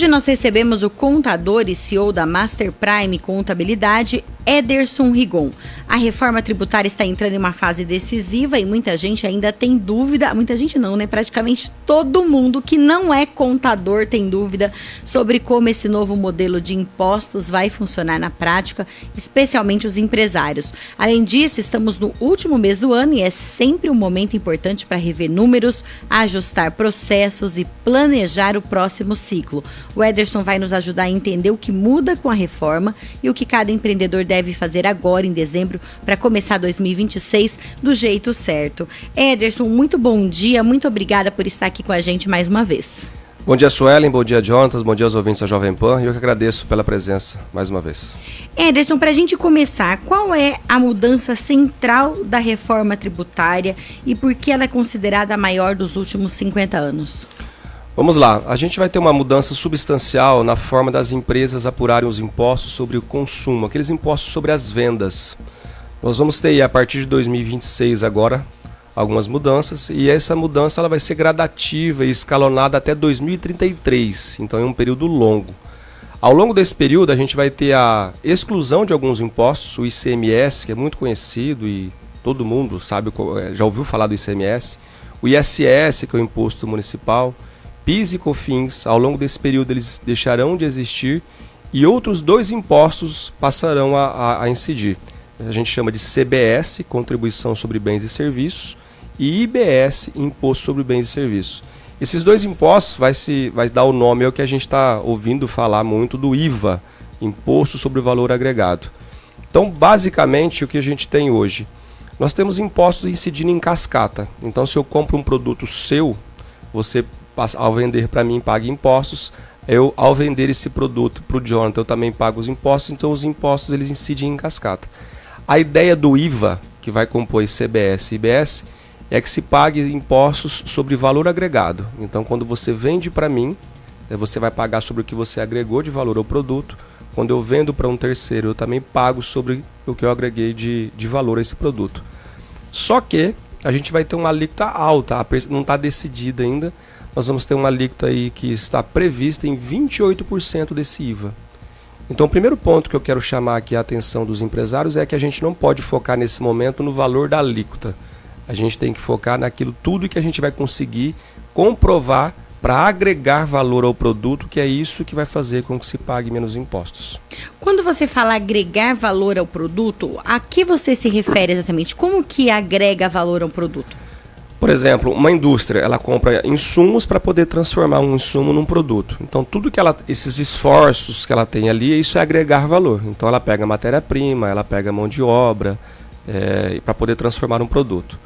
hoje nós recebemos o contador e CEO da Master Prime Contabilidade, Ederson Rigon. A reforma tributária está entrando em uma fase decisiva e muita gente ainda tem dúvida, muita gente não, né? Praticamente todo mundo que não é contador tem dúvida sobre como esse novo modelo de impostos vai funcionar na prática, especialmente os empresários. Além disso, estamos no último mês do ano e é sempre um momento importante para rever números, ajustar processos e planejar o próximo ciclo. O Ederson vai nos ajudar a entender o que muda com a reforma e o que cada empreendedor deve fazer agora em dezembro para começar 2026 do jeito certo. Ederson, muito bom dia, muito obrigada por estar aqui com a gente mais uma vez. Bom dia, Suelen, bom dia, Jonatas, bom dia aos ouvintes da Jovem Pan e eu que agradeço pela presença mais uma vez. Ederson, para a gente começar, qual é a mudança central da reforma tributária e por que ela é considerada a maior dos últimos 50 anos? Vamos lá, a gente vai ter uma mudança substancial na forma das empresas apurarem os impostos sobre o consumo, aqueles impostos sobre as vendas. Nós vamos ter a partir de 2026 agora algumas mudanças e essa mudança ela vai ser gradativa e escalonada até 2033, então é um período longo. Ao longo desse período a gente vai ter a exclusão de alguns impostos, o ICMS, que é muito conhecido e todo mundo sabe, já ouviu falar do ICMS, o ISS, que é o Imposto Municipal, PIS e COFINS. Ao longo desse período eles deixarão de existir e outros dois impostos passarão a incidir. A gente chama de CBS, Contribuição sobre Bens e Serviços, e IBS, Imposto sobre Bens e Serviços. Esses dois impostos vai dar o nome ao que a gente está ouvindo falar muito do IVA, Imposto sobre o Valor Agregado. Então, basicamente, o que a gente tem hoje? Nós temos impostos incidindo em cascata. Então, se eu compro um produto seu, você, ao vender para mim, paga impostos. Eu, ao vender esse produto para o Jonathan, eu também pago os impostos. Então, os impostos eles incidem em cascata. A ideia do IVA, que vai compor CBS e IBS, é que se pague impostos sobre valor agregado. Então, quando você vende para mim, você vai pagar sobre o que você agregou de valor ao produto. Quando eu vendo para um terceiro, eu também pago sobre o que eu agreguei de valor a esse produto. Só que a gente vai ter uma alíquota alta, não está decidida ainda. Nós vamos ter uma alíquota aí que está prevista em 28% desse IVA. Então, o primeiro ponto que eu quero chamar aqui a atenção dos empresários é que a gente não pode focar nesse momento no valor da alíquota. A gente tem que focar naquilo tudo que a gente vai conseguir comprovar para agregar valor ao produto, que é isso que vai fazer com que se pague menos impostos. Quando você fala agregar valor ao produto, a que você se refere exatamente? Como que agrega valor ao produto? Por exemplo, uma indústria, ela compra insumos para poder transformar um insumo num produto. Então, tudo que esses esforços que ela tem ali, isso é agregar valor. Então, ela pega matéria-prima, ela pega mão de obra, para poder transformar um produto.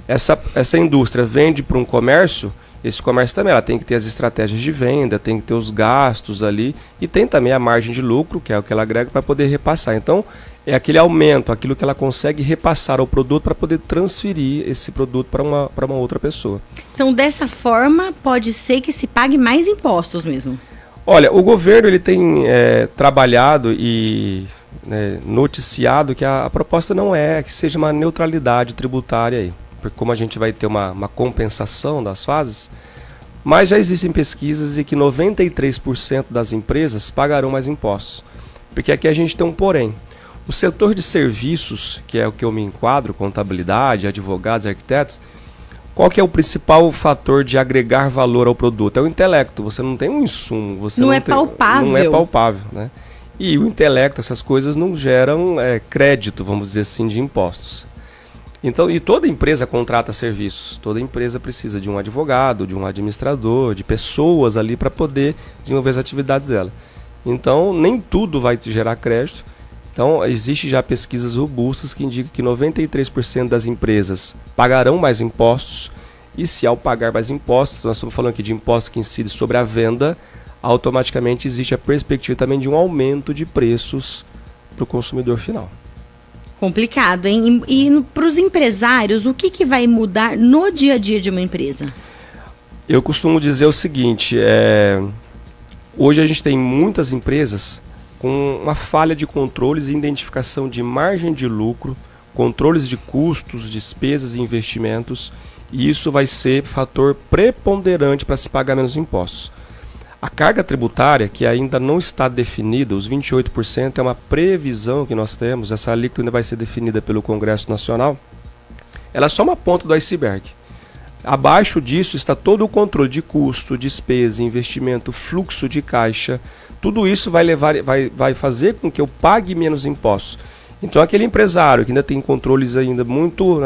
Essa indústria vende para um comércio, esse comércio também ela tem que ter as estratégias de venda, tem que ter os gastos ali e tem também a margem de lucro, que é o que ela agrega para poder repassar. Então, é aquele aumento, aquilo que ela consegue repassar ao produto para poder transferir esse produto para uma outra pessoa. Então, dessa forma, pode ser que se pague mais impostos mesmo? Olha, o governo ele tem trabalhado e noticiado que a proposta não é que seja uma neutralidade tributária aí, porque como a gente vai ter uma compensação das fases, mas já existem pesquisas de que 93% das empresas pagarão mais impostos, porque aqui a gente tem um porém. O setor de serviços, que é o que eu me enquadro, contabilidade, advogados, arquitetos, qual que é o principal fator de agregar valor ao produto? É o intelecto. Você não tem um insumo. Você não é palpável. Não é palpável, né? E o intelecto, essas coisas não geram crédito, vamos dizer assim, de impostos. Então, e toda empresa contrata serviços. Toda empresa precisa de um advogado, de um administrador, de pessoas ali para poder desenvolver as atividades dela. Então, nem tudo vai te gerar crédito. Então, existe já pesquisas robustas que indicam que 93% das empresas pagarão mais impostos e se ao pagar mais impostos, nós estamos falando aqui de impostos que incidem sobre a venda, automaticamente existe a perspectiva também de um aumento de preços para o consumidor final. Complicado, hein? E para os empresários, o que vai mudar no dia a dia de uma empresa? Eu costumo dizer o seguinte, hoje a gente tem muitas empresas com uma falha de controles e identificação de margem de lucro, controles de custos, despesas e investimentos, e isso vai ser fator preponderante para se pagar menos impostos. A carga tributária, que ainda não está definida, os 28% é uma previsão que nós temos, essa alíquota ainda vai ser definida pelo Congresso Nacional, ela é só uma ponta do iceberg. Abaixo disso está todo o controle de custo, despesa, investimento, fluxo de caixa. Tudo isso vai fazer com que eu pague menos impostos. Então aquele empresário que ainda tem controles ainda muito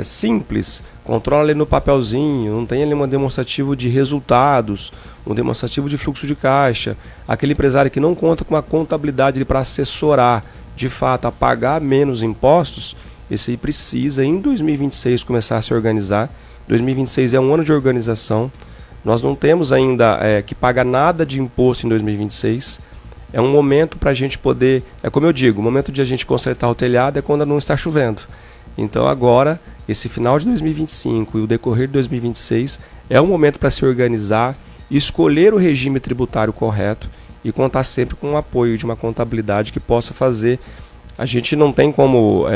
simples, controla ali no papelzinho, não tem ali um demonstrativo de resultados, um demonstrativo de fluxo de caixa, aquele empresário que não conta com uma contabilidade para assessorar, de fato, a pagar menos impostos, esse aí precisa, em 2026, começar a se organizar. 2026 é um ano de organização, nós não temos ainda que pagar nada de imposto em 2026, é um momento para a gente poder, como eu digo, o momento de a gente consertar o telhado é quando não está chovendo. Então agora, esse final de 2025 e o decorrer de 2026 é um momento para se organizar, escolher o regime tributário correto e contar sempre com o apoio de uma contabilidade que possa fazer. A gente não tem como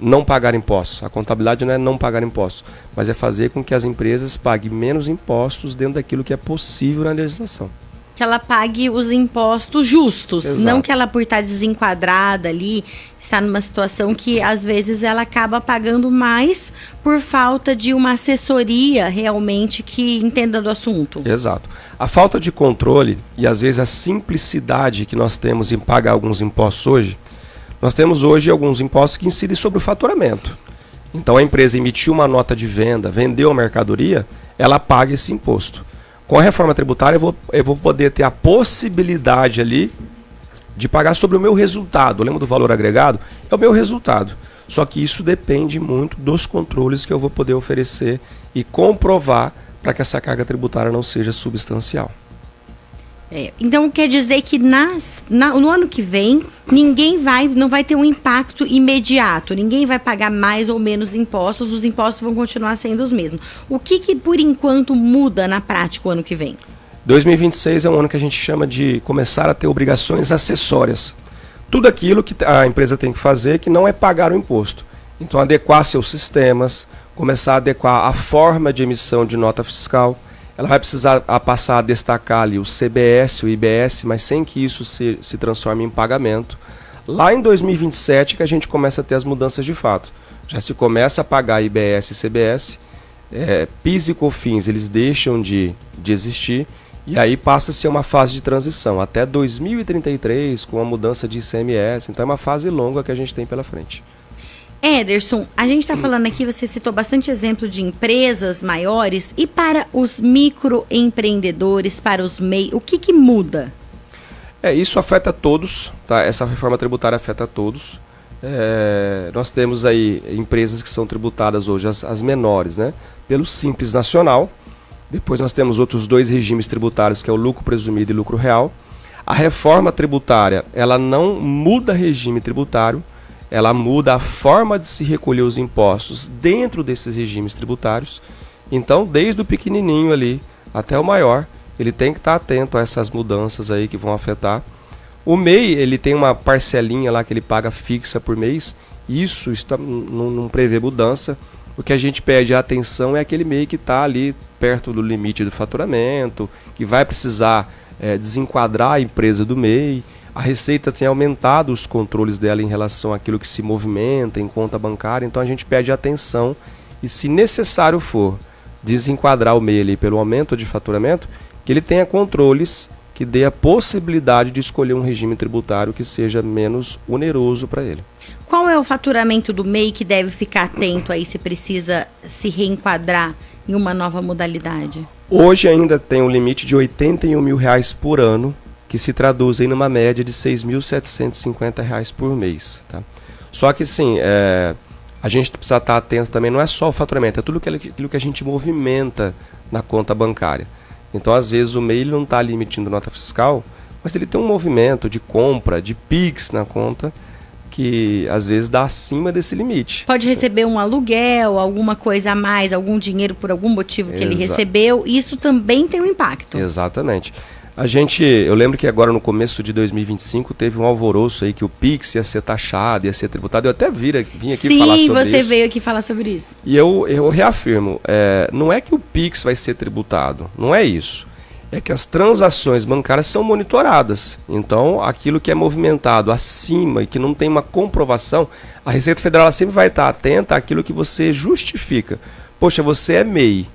não pagar impostos. A contabilidade não é não pagar impostos, mas é fazer com que as empresas paguem menos impostos dentro daquilo que é possível na legislação. Que ela pague os impostos justos, Exato. Não que ela, por estar desenquadrada ali, está numa situação que às vezes ela acaba pagando mais por falta de uma assessoria realmente que entenda do assunto. Exato. A falta de controle e às vezes a simplicidade que nós temos em pagar alguns impostos hoje, nós temos hoje alguns impostos que incidem sobre o faturamento. Então a empresa emitiu uma nota de venda, vendeu a mercadoria, ela paga esse imposto. Com a reforma tributária eu vou poder ter a possibilidade ali de pagar sobre o meu resultado. Lembra do valor agregado? É o meu resultado. Só que isso depende muito dos controles que eu vou poder oferecer e comprovar para que essa carga tributária não seja substancial. Então quer dizer que no ano que vem não vai ter um impacto imediato, ninguém vai pagar mais ou menos impostos, os impostos vão continuar sendo os mesmos. O que por enquanto muda na prática o ano que vem? 2026 é um ano que a gente chama de começar a ter obrigações acessórias. Tudo aquilo que a empresa tem que fazer que não é pagar o imposto. Então adequar seus sistemas, começar a adequar a forma de emissão de nota fiscal. Ela vai precisar passar a destacar ali o CBS, o IBS, mas sem que isso se transforme em pagamento. Lá em 2027 que a gente começa a ter as mudanças de fato. Já se começa a pagar IBS e CBS, PIS e COFINS eles deixam de existir e aí passa a ser uma fase de transição até 2033 com a mudança de ICMS. Então é uma fase longa que a gente tem pela frente. Ederson, a gente está falando aqui, você citou bastante exemplo de empresas maiores e para os microempreendedores, para os MEI, o que muda? Isso afeta todos, tá? Essa reforma tributária afeta todos. Nós temos aí empresas que são tributadas hoje, as menores, né? Pelo Simples Nacional. Depois nós temos outros dois regimes tributários, que é o lucro presumido e lucro real. A reforma tributária, ela não muda regime tributário, ela muda a forma de se recolher os impostos dentro desses regimes tributários. Então, desde o pequenininho ali até o maior, ele tem que estar atento a essas mudanças aí que vão afetar. O MEI, ele tem uma parcelinha lá que ele paga fixa por mês. Isso não prevê mudança. O que a gente pede atenção é aquele MEI que está ali perto do limite do faturamento, que vai precisar desenquadrar a empresa do MEI. A Receita tem aumentado os controles dela em relação àquilo que se movimenta em conta bancária, então a gente pede atenção e, se necessário for, desenquadrar o MEI ali pelo aumento de faturamento, que ele tenha controles que dê a possibilidade de escolher um regime tributário que seja menos oneroso para ele. Qual é o faturamento do MEI que deve ficar atento aí se precisa se reenquadrar em uma nova modalidade? Hoje ainda tem um limite de R$ 81 mil por ano, que se traduz em uma média de R$ 6.750 por mês. Tá? Só que sim, a gente precisa estar atento também, não é só o faturamento, é tudo aquilo que a gente movimenta na conta bancária. Então, às vezes, o MEI não está ali emitindo nota fiscal, mas ele tem um movimento de compra, de PIX na conta, que às vezes dá acima desse limite. Pode receber um aluguel, alguma coisa a mais, algum dinheiro por algum motivo que ele recebeu, isso também tem um impacto. Exatamente. Eu lembro que agora no começo de 2025 teve um alvoroço aí que o PIX ia ser taxado, ia ser tributado. Eu até vim aqui falar sobre isso. Sim, você veio aqui falar sobre isso. E eu reafirmo, não é que o PIX vai ser tributado, não é isso. é que as transações bancárias são monitoradas. Então, aquilo que é movimentado acima e que não tem uma comprovação, a Receita Federal sempre vai estar atenta àquilo que você justifica. Poxa, você é MEI,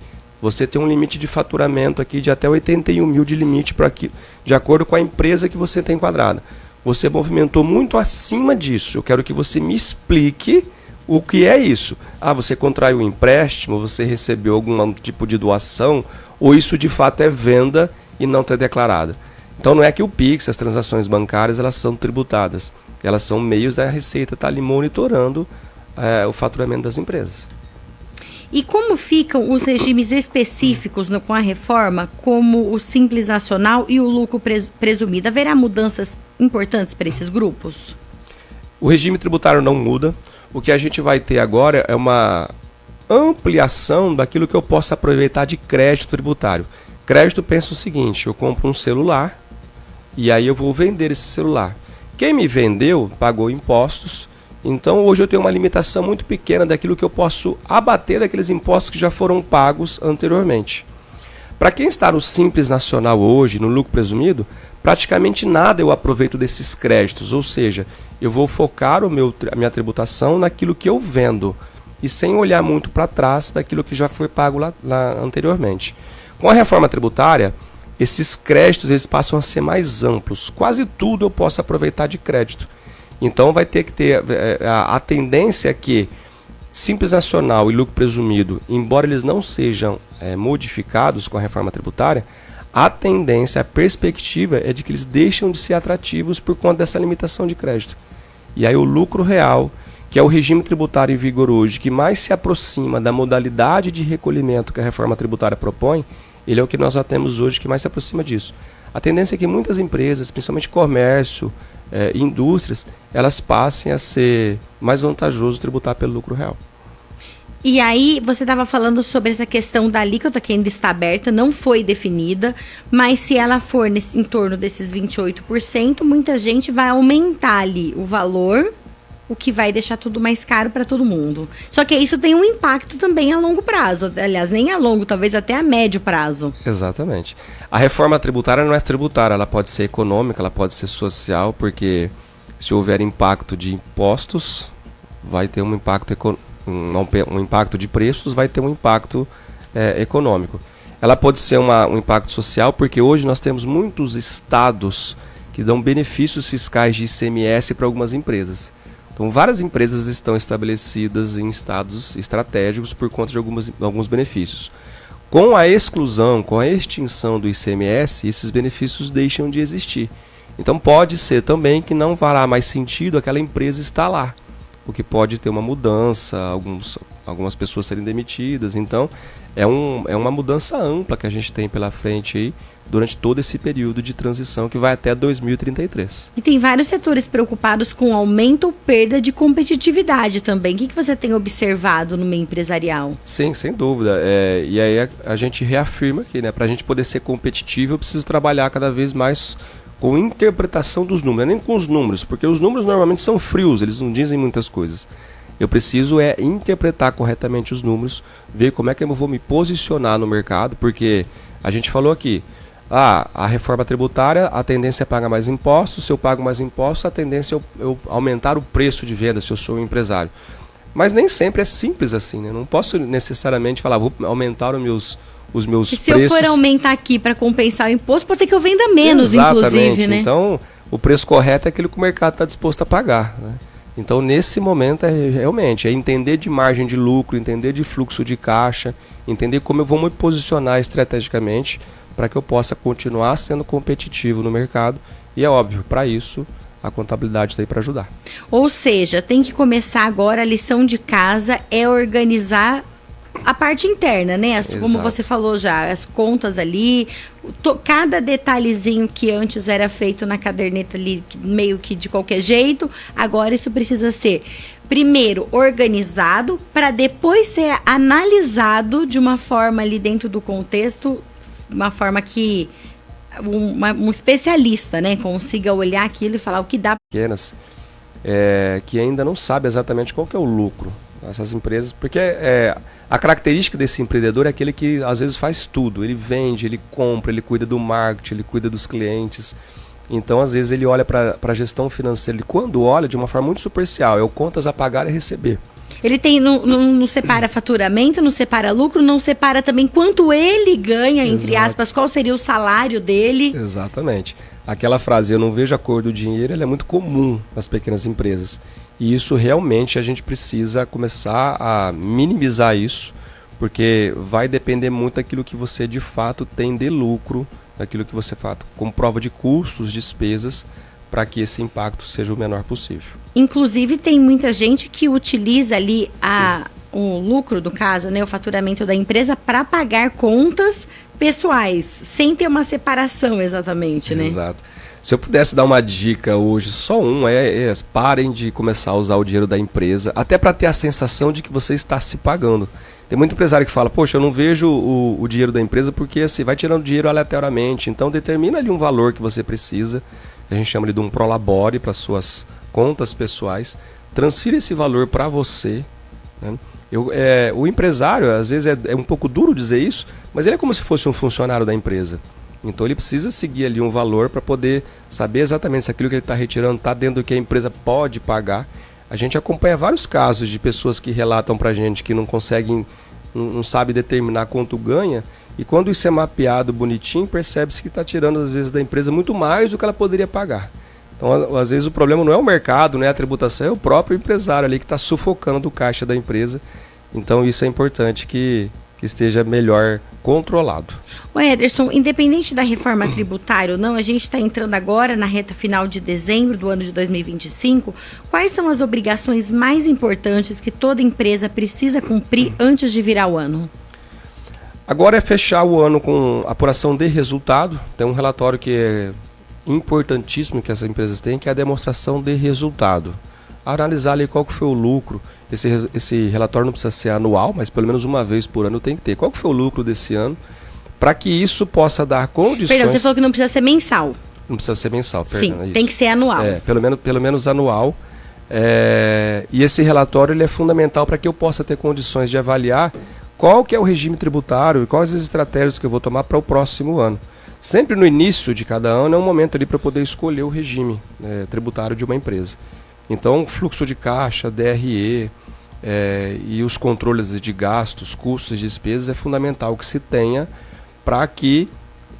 você tem um limite de faturamento aqui de até 81 mil de limite para aqui, de acordo com a empresa que você tem enquadrada. Você movimentou muito acima disso. Eu quero que você me explique o que é isso. Ah, você contraiu um empréstimo, você recebeu algum tipo de doação, ou isso de fato é venda e não está declarada. Então não é que o Pix, as transações bancárias, elas são tributadas. Elas são meios da Receita estar ali monitorando o faturamento das empresas. E como ficam os regimes específicos com a reforma, como o Simples Nacional e o lucro presumido? Haverá mudanças importantes para esses grupos? O regime tributário não muda. O que a gente vai ter agora é uma ampliação daquilo que eu posso aproveitar de crédito tributário. Crédito, pensa o seguinte: eu compro um celular e aí eu vou vender esse celular. Quem me vendeu pagou impostos. Então hoje eu tenho uma limitação muito pequena daquilo que eu posso abater daqueles impostos que já foram pagos anteriormente. Para quem está no Simples Nacional hoje, no lucro presumido, praticamente nada eu aproveito desses créditos, ou seja, eu vou focar a minha tributação naquilo que eu vendo e sem olhar muito para trás daquilo que já foi pago lá anteriormente. Com a reforma tributária, esses créditos eles passam a ser mais amplos. Quase tudo eu posso aproveitar de crédito. Então vai ter que ter a tendência é que Simples Nacional e lucro presumido, embora eles não sejam modificados com a reforma tributária, a tendência, a perspectiva é de que eles deixam de ser atrativos por conta dessa limitação de crédito. E aí o lucro real, que é o regime tributário em vigor hoje, que mais se aproxima da modalidade de recolhimento que a reforma tributária propõe, ele é o que nós já temos hoje que mais se aproxima disso. A tendência é que muitas empresas, principalmente comércio, indústrias, elas passem a ser mais vantajoso tributar pelo lucro real. E aí, você estava falando sobre essa questão da alíquota que ainda está aberta, não foi definida, mas se ela for em torno desses 28%, muita gente vai aumentar ali o valor, o que vai deixar tudo mais caro para todo mundo. Só que isso tem um impacto também a longo prazo, aliás, nem a longo, talvez até a médio prazo. Exatamente. A reforma tributária não é tributária, ela pode ser econômica, ela pode ser social, porque se houver impacto de impostos, vai ter um impacto de preços, vai ter um impacto econômico. Ela pode ser um impacto social, porque hoje nós temos muitos estados que dão benefícios fiscais de ICMS para algumas empresas. Então, várias empresas estão estabelecidas em estados estratégicos por conta de alguns benefícios. Com a exclusão, com a extinção do ICMS, esses benefícios deixam de existir. Então, pode ser também que não fará mais sentido aquela empresa estar lá, porque pode ter uma mudança, algumas pessoas serem demitidas. Então, é uma mudança ampla que a gente tem pela frente aí, durante todo esse período de transição que vai até 2033. E tem vários setores preocupados com aumento ou perda de competitividade também. O que você tem observado no meio empresarial? Sim, sem dúvida. E aí a gente reafirma aqui, né? Para a gente poder ser competitivo, eu preciso trabalhar cada vez mais com interpretação dos números, nem com os números, porque os números normalmente são frios, eles não dizem muitas coisas. Eu preciso interpretar corretamente os números, ver como é que eu vou me posicionar no mercado, porque a gente falou aqui, a reforma tributária, a tendência é pagar mais impostos. Se eu pago mais impostos, a tendência é eu aumentar o preço de venda, se eu sou um empresário. Mas nem sempre é simples assim, né? Não posso necessariamente falar, vou aumentar os meus preços. Se eu for aumentar aqui para compensar o imposto, pode ser que eu venda menos, inclusive, né? Então, o preço correto é aquilo que o mercado está disposto a pagar, né? Então, nesse momento, realmente, é entender de margem de lucro, entender de fluxo de caixa, entender como eu vou me posicionar estrategicamente para que eu possa continuar sendo competitivo no mercado. E é óbvio, para isso, a contabilidade está aí para ajudar. Ou seja, tem que começar agora, a lição de casa é organizar a parte interna, né? Como você falou já, as contas ali, cada detalhezinho que antes era feito na caderneta ali, meio que de qualquer jeito, agora isso precisa ser, primeiro, organizado, para depois ser analisado de uma forma ali dentro do contexto, uma forma que um especialista, né, consiga olhar aquilo e falar o que dá. Pequenas, que ainda não sabe exatamente qual que é o lucro. Essas empresas, porque a característica desse empreendedor é aquele que às vezes faz tudo. Ele vende, ele compra, ele cuida do marketing, ele cuida dos clientes. Então, às vezes, ele olha para a gestão financeira. Ele, quando olha, de uma forma muito superficial, é o contas a pagar e receber. Ele não separa faturamento, não separa lucro, não separa também quanto ele ganha, entre aspas, qual seria o salário dele. Exatamente. Aquela frase, eu não vejo a cor do dinheiro, ela é muito comum nas pequenas empresas. E isso realmente a gente precisa começar a minimizar isso, porque vai depender muito daquilo que você de fato tem de lucro, daquilo que você faz como prova de custos, despesas, para que esse impacto seja o menor possível. Inclusive, tem muita gente que utiliza ali o lucro, do caso, né, o faturamento da empresa, para pagar contas pessoais, sem ter uma separação exatamente, né? Exato. Se eu pudesse dar uma dica hoje, só parem de começar a usar o dinheiro da empresa, até para ter a sensação de que você está se pagando. Tem muito empresário que fala, poxa, eu não vejo o dinheiro da empresa porque assim, vai tirando dinheiro aleatoriamente. Então determina ali um valor que você precisa, que a gente chama de um prolabore para suas contas pessoais, transfira esse valor para você, né? O empresário, às vezes é um pouco duro dizer isso, mas ele é como se fosse um funcionário da empresa. Então ele precisa seguir ali um valor para poder saber exatamente se aquilo que ele está retirando está dentro do que a empresa pode pagar. A gente acompanha vários casos de pessoas que relatam para a gente que não conseguem, não sabe determinar quanto ganha, e quando isso é mapeado bonitinho, percebe-se que está tirando às vezes da empresa muito mais do que ela poderia pagar. Então às vezes o problema não é o mercado, não é a tributação, é o próprio empresário ali que está sufocando o caixa da empresa. Então isso é importante que esteja melhor controlado. O Ederson, independente da reforma tributária ou não, a gente está entrando agora na reta final de dezembro do ano de 2025. Quais são as obrigações mais importantes que toda empresa precisa cumprir antes de virar o ano? Agora é fechar o ano com apuração de resultado. Tem um relatório que é importantíssimo que as empresas têm, que é a demonstração de resultado. Analisar ali qual que foi o lucro. Esse relatório não precisa ser anual, mas pelo menos uma vez por ano tem que ter. Qual que foi o lucro desse ano? Para que isso possa dar condições... Perdão, você falou que não precisa ser mensal. Não precisa ser mensal, perdão. Sim, é tem que ser anual. Pelo menos anual. E esse relatório ele é fundamental para que eu possa ter condições de avaliar qual que é o regime tributário e quais as estratégias que eu vou tomar para o próximo ano. Sempre no início de cada ano é um momento ali para poder escolher o regime tributário de uma empresa. Então, fluxo de caixa, DRE e os controles de gastos, custos e despesas é fundamental que se tenha para que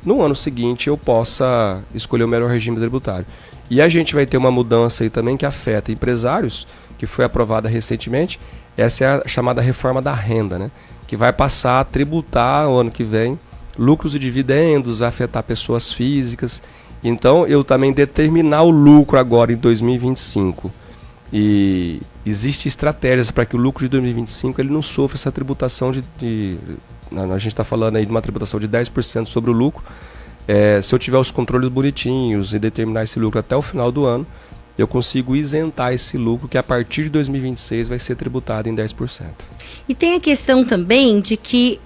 no ano seguinte eu possa escolher o melhor regime tributário. E a gente vai ter uma mudança aí também que afeta empresários, que foi aprovada recentemente. Essa é a chamada reforma da renda, né? Que vai passar a tributar o ano que vem lucros e dividendos, vai afetar pessoas físicas. Então, eu também determinar o lucro agora em 2025. E existem estratégias para que o lucro de 2025 ele não sofra essa tributação a gente está falando aí de uma tributação de 10% sobre o lucro. Se eu tiver os controles bonitinhos e determinar esse lucro até o final do ano, eu consigo isentar esse lucro que a partir de 2026 vai ser tributado em 10%. E tem a questão também de que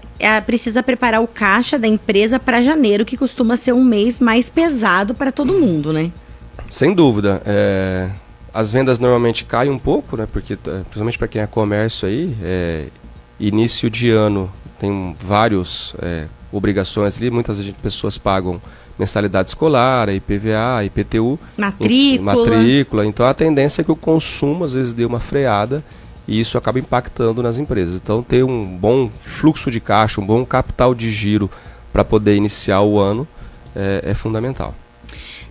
precisa preparar o caixa da empresa para janeiro, que costuma ser um mês mais pesado para todo mundo, né? Sem dúvida. As vendas normalmente caem um pouco, né? Porque, principalmente para quem é comércio aí, início de ano tem várias obrigações ali. Muitas pessoas pagam mensalidade escolar, IPVA, IPTU, matrícula. Então a tendência é que o consumo às vezes dê uma freada e isso acaba impactando nas empresas. Então ter um bom fluxo de caixa, um bom capital de giro para poder iniciar o ano é fundamental.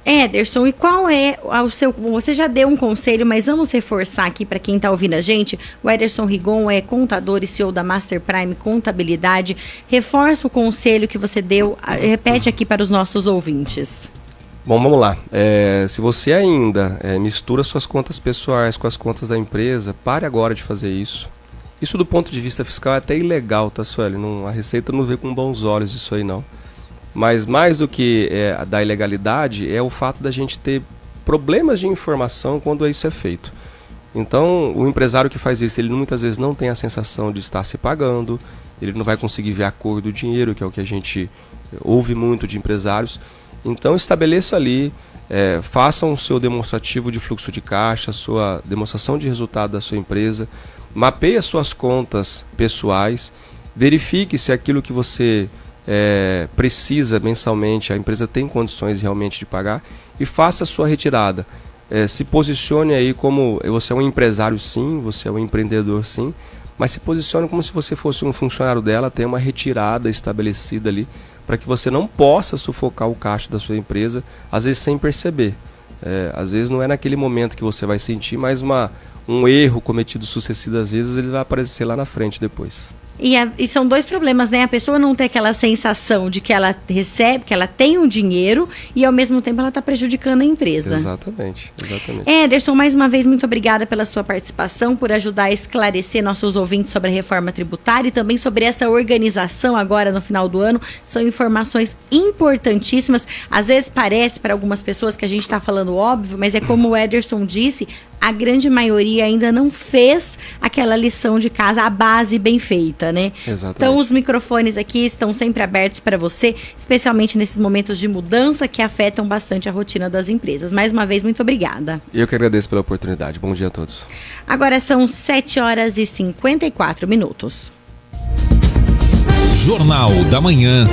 Ederson, e qual é o seu... Você já deu um conselho, mas vamos reforçar aqui para quem está ouvindo a gente. O Ederson Rigon é contador e CEO da Master Prime Contabilidade. Reforça o conselho que você deu, repete aqui para os nossos ouvintes. Bom, vamos lá. Se você ainda mistura suas contas pessoais com as contas da empresa, pare agora de fazer isso. Isso do ponto de vista fiscal é até ilegal, tá, Sueli? A Receita não vê com bons olhos isso aí, não. Mas mais do que da ilegalidade é o fato da gente ter problemas de informação quando isso é feito. Então, o empresário que faz isso, ele muitas vezes não tem a sensação de estar se pagando, ele não vai conseguir ver a cor do dinheiro, que é o que a gente ouve muito de empresários. Então, estabeleça ali façam o seu demonstrativo de fluxo de caixa, a sua demonstração de resultado da sua empresa, mapeie as suas contas pessoais, verifique se aquilo que você precisa mensalmente, a empresa tem condições realmente de pagar, e faça a sua retirada. Se posicione aí como você é um empresário sim, você é um empreendedor sim, mas se posicione como se você fosse um funcionário dela, tenha uma retirada estabelecida ali, para que você não possa sufocar o caixa da sua empresa, às vezes sem perceber. Às vezes não é naquele momento que você vai sentir, mas um erro cometido sucessivas vezes, ele vai aparecer lá na frente depois. E são dois problemas, né? A pessoa não ter aquela sensação de que ela recebe, que ela tem um dinheiro e ao mesmo tempo ela está prejudicando a empresa. Exatamente. Ederson, mais uma vez, muito obrigada pela sua participação, por ajudar a esclarecer nossos ouvintes sobre a reforma tributária e também sobre essa organização agora no final do ano. São informações importantíssimas. Às vezes parece para algumas pessoas que a gente está falando óbvio, mas é como o Ederson disse, a grande maioria ainda não fez aquela lição de casa, a base bem feita, né? Exatamente. Então os microfones aqui estão sempre abertos para você, especialmente nesses momentos de mudança que afetam bastante a rotina das empresas. Mais uma vez, muito obrigada. Eu que agradeço pela oportunidade. Bom dia a todos. Agora são 7h54. Jornal da Manhã,